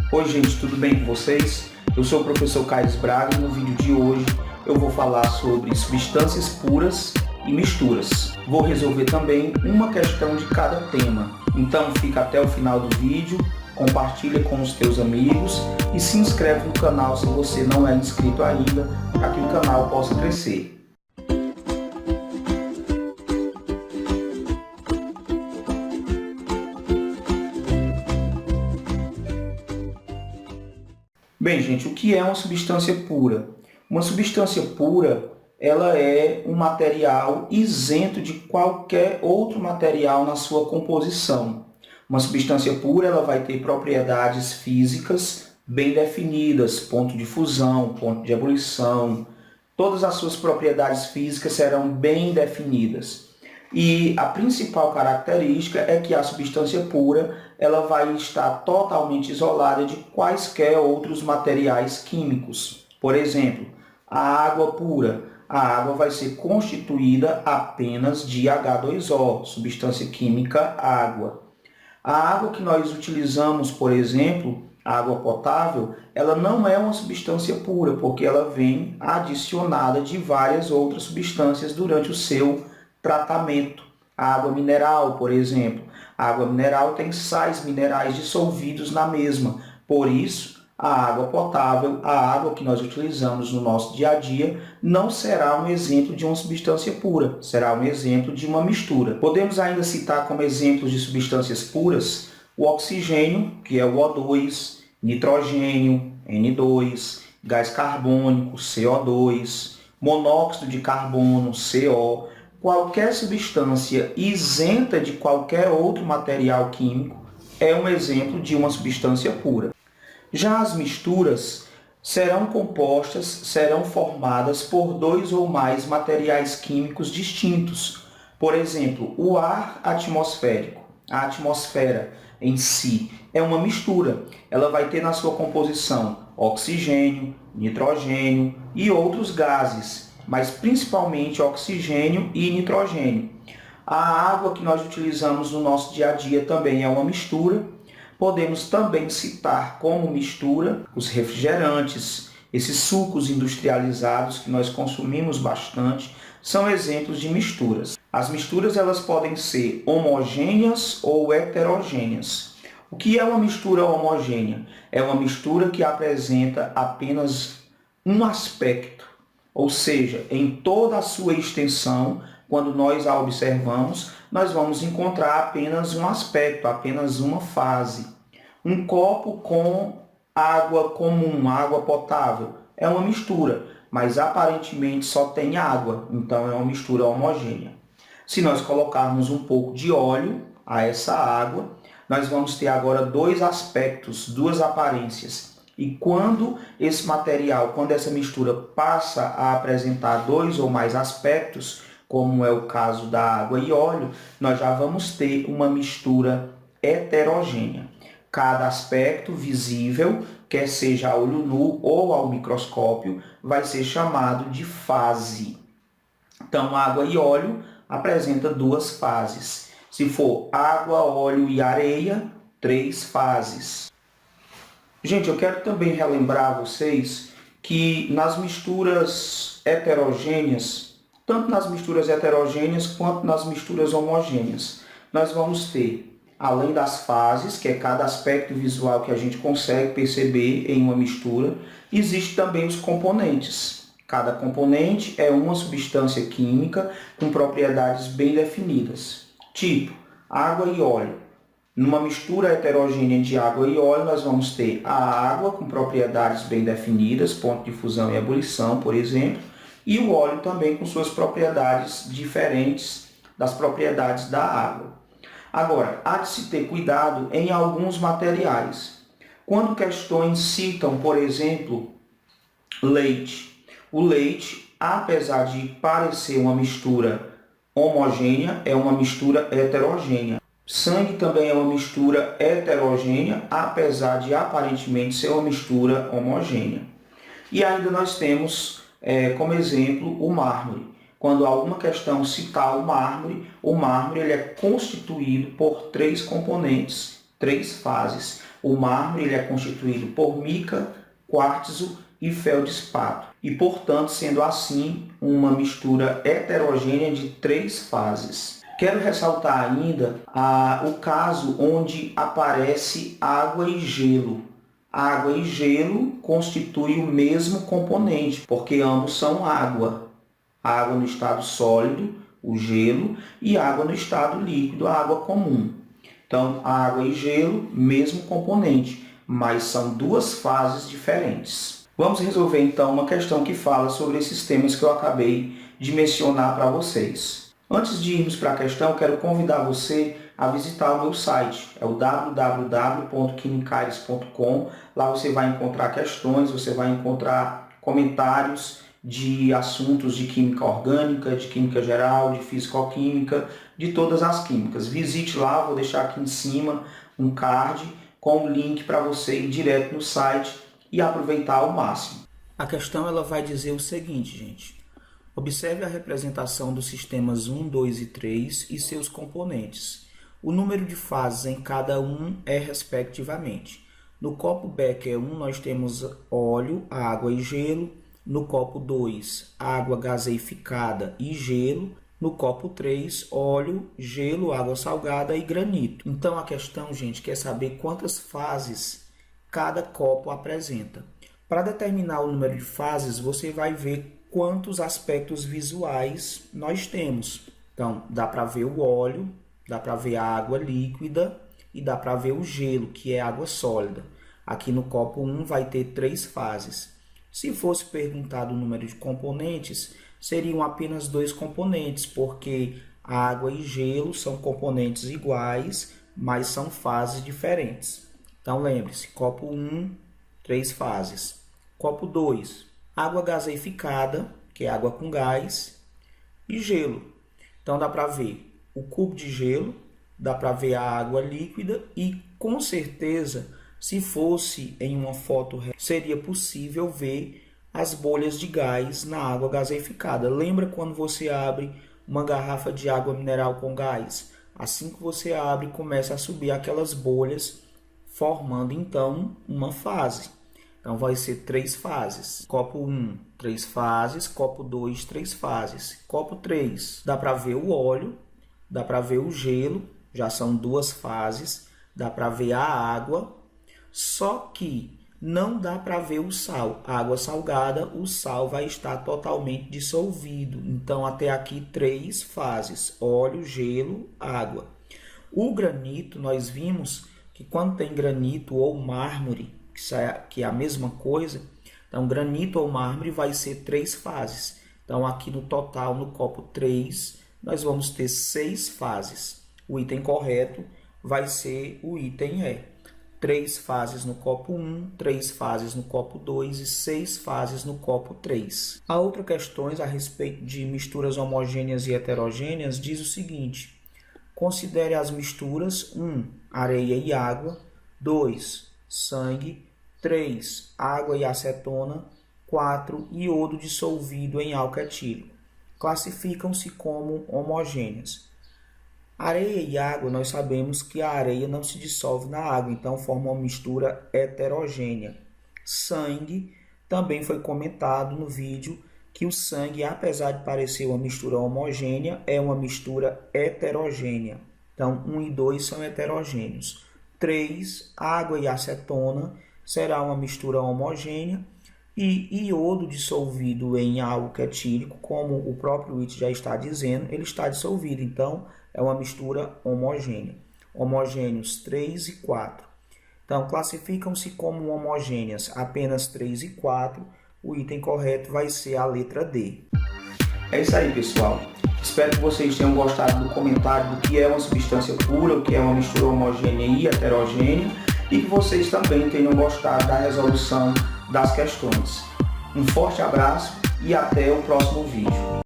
Oi gente, tudo bem com vocês? Eu sou o professor Carlos Braga e no vídeo de hoje eu vou falar sobre substâncias puras e misturas. Vou resolver também uma questão de cada tema. Então fica até o final do vídeo, compartilha com os teus amigos e se inscreve no canal se você não é inscrito ainda, para que o canal possa crescer. Bem, gente, o que é uma substância pura? Uma substância pura, ela é um material isento de qualquer outro material na sua composição. Uma substância pura, ela vai ter propriedades físicas bem definidas, ponto de fusão, ponto de ebulição, todas as suas propriedades físicas serão bem definidas. E a principal característica é que a substância pura ela vai estar totalmente isolada de quaisquer outros materiais químicos. Por exemplo, a água pura. A água vai ser constituída apenas de H2O, substância química água. A água que nós utilizamos, por exemplo, a água potável, ela não é uma substância pura, porque ela vem adicionada de várias outras substâncias durante o seu tratamento. A água mineral, por exemplo. A água mineral tem sais minerais dissolvidos na mesma. Por isso, a água potável, a água que nós utilizamos no nosso dia a dia, não será um exemplo de uma substância pura, será um exemplo de uma mistura. Podemos ainda citar como exemplos de substâncias puras o oxigênio, que é o O2, nitrogênio, N2, gás carbônico, CO2, monóxido de carbono, CO. Qualquer substância isenta de qualquer outro material químico é um exemplo de uma substância pura. Já as misturas serão formadas por dois ou mais materiais químicos distintos. Por exemplo, o ar atmosférico. A atmosfera em si é uma mistura. Ela vai ter na sua composição oxigênio, nitrogênio e outros gases, mas principalmente oxigênio e nitrogênio. A água que nós utilizamos no nosso dia a dia também é uma mistura. Podemos também citar como mistura os refrigerantes, esses sucos industrializados que nós consumimos bastante, são exemplos de misturas. As misturas elas podem ser homogêneas ou heterogêneas. O que é uma mistura homogênea? É uma mistura que apresenta apenas um aspecto, ou seja, em toda a sua extensão, quando nós a observamos, nós vamos encontrar apenas um aspecto, apenas uma fase. Um copo com água comum, água potável, é uma mistura, mas aparentemente só tem água, então é uma mistura homogênea. Se nós colocarmos um pouco de óleo a essa água, nós vamos ter agora dois aspectos, duas aparências. E quando esse material, quando essa mistura passa a apresentar dois ou mais aspectos, como é o caso da água e óleo, nós já vamos ter uma mistura heterogênea. Cada aspecto visível, quer seja a olho nu ou ao microscópio, vai ser chamado de fase. Então, água e óleo apresenta duas fases. Se for água, óleo e areia, 3 fases. Gente, eu quero também relembrar vocês que nas misturas heterogêneas, tanto nas misturas heterogêneas quanto nas misturas homogêneas, nós vamos ter, além das fases, que é cada aspecto visual que a gente consegue perceber em uma mistura, existe também os componentes. Cada componente é uma substância química com propriedades bem definidas. Tipo, água e óleo. Numa mistura heterogênea de água e óleo, nós vamos ter a água com propriedades bem definidas, ponto de fusão e ebulição, por exemplo, e o óleo também com suas propriedades diferentes das propriedades da água. Agora, há de se ter cuidado em alguns materiais. Quando questões citam, por exemplo, leite. O leite, apesar de parecer uma mistura homogênea, é uma mistura heterogênea. Sangue também é uma mistura heterogênea, apesar de aparentemente ser uma mistura homogênea. E ainda nós temos como exemplo o mármore. Quando alguma questão citar o mármore ele é constituído por 3 componentes, 3 fases. O mármore ele é constituído por mica, quartzo e feldespato, e portanto, sendo assim, uma mistura heterogênea de 3 fases. Quero ressaltar ainda o caso onde aparece água e gelo. Água e gelo constituem o mesmo componente, porque ambos são água. Água no estado sólido, o gelo, e água no estado líquido, a água comum. Então, água e gelo, mesmo componente, mas são 2 fases diferentes. Vamos resolver então uma questão que fala sobre esses temas que eu acabei de mencionar para vocês. Antes de irmos para a questão, quero convidar você a visitar o meu site, é o www.quimicares.com. Lá você vai encontrar questões, você vai encontrar comentários de assuntos de química orgânica, de química geral, de físico-química, de todas as químicas. Visite lá, vou deixar aqui em cima um card com o link para você ir direto no site e aproveitar ao máximo. A questão ela vai dizer o seguinte, gente. Observe a representação dos sistemas 1, 2 e 3 e seus componentes. O número de fases em cada um é respectivamente. No copo Becker 1 nós temos óleo, água e gelo. No copo 2, água gaseificada e gelo. No copo 3, óleo, gelo, água salgada e granito. Então a questão, gente, quer saber quantas fases cada copo apresenta. Para determinar o número de fases, você vai ver quantos aspectos visuais nós temos. Então, dá para ver o óleo, dá para ver a água líquida e dá para ver o gelo, que é água sólida. Aqui no copo 1 vai ter 3 fases. Se fosse perguntado o número de componentes, seriam apenas 2 componentes, porque água e gelo são componentes iguais, mas são fases diferentes. Então, lembre-se, copo 1, 3 fases. Copo 2, água gaseificada, que é água com gás, e gelo. Então dá para ver o cubo de gelo, dá para ver a água líquida e com certeza, se fosse em uma foto, seria possível ver as bolhas de gás na água gaseificada. Lembra quando você abre uma garrafa de água mineral com gás? Assim que você abre, começa a subir aquelas bolhas, formando então uma fase. Então, vai ser 3 fases. Copo 1, 3 fases. Copo 2, 3 fases. Copo 3, dá para ver o óleo, dá para ver o gelo, já são 2 fases. Dá para ver a água, só que não dá para ver o sal. A água salgada, o sal vai estar totalmente dissolvido. Então, até aqui 3 fases. Óleo, gelo, água. O granito, nós vimos que quando tem granito ou mármore, que é a mesma coisa, então granito ou mármore vai ser 3 fases. Então aqui no total, no copo 3, nós vamos ter 6 fases. O item correto vai ser o item E. 3 fases no copo 1, 3 fases no copo 2 e 6 fases no copo 3. Há outras questões a respeito de misturas homogêneas e heterogêneas, diz o seguinte: considere as misturas 1, areia e água, 2, sangue, 3, água e acetona, 4, iodo dissolvido em álcool etílico. Classificam-se como homogêneas. Areia e água, nós sabemos que a areia não se dissolve na água, então forma uma mistura heterogênea. Sangue, também foi comentado no vídeo que o sangue, apesar de parecer uma mistura homogênea, é uma mistura heterogênea. Então, 1 e 2 são heterogêneos. 3, água e acetona, será uma mistura homogênea. E iodo dissolvido em álcool etílico, como o próprio item já está dizendo, ele está dissolvido. Então, é uma mistura homogênea. Homogêneos 3 e 4. Então, classificam-se como homogêneas apenas 3 e 4. O item correto vai ser a letra D. É isso aí, pessoal. Espero que vocês tenham gostado do comentário do que é uma substância pura, o que é uma mistura homogênea e heterogênea, e que vocês também tenham gostado da resolução das questões. Um forte abraço e até o próximo vídeo.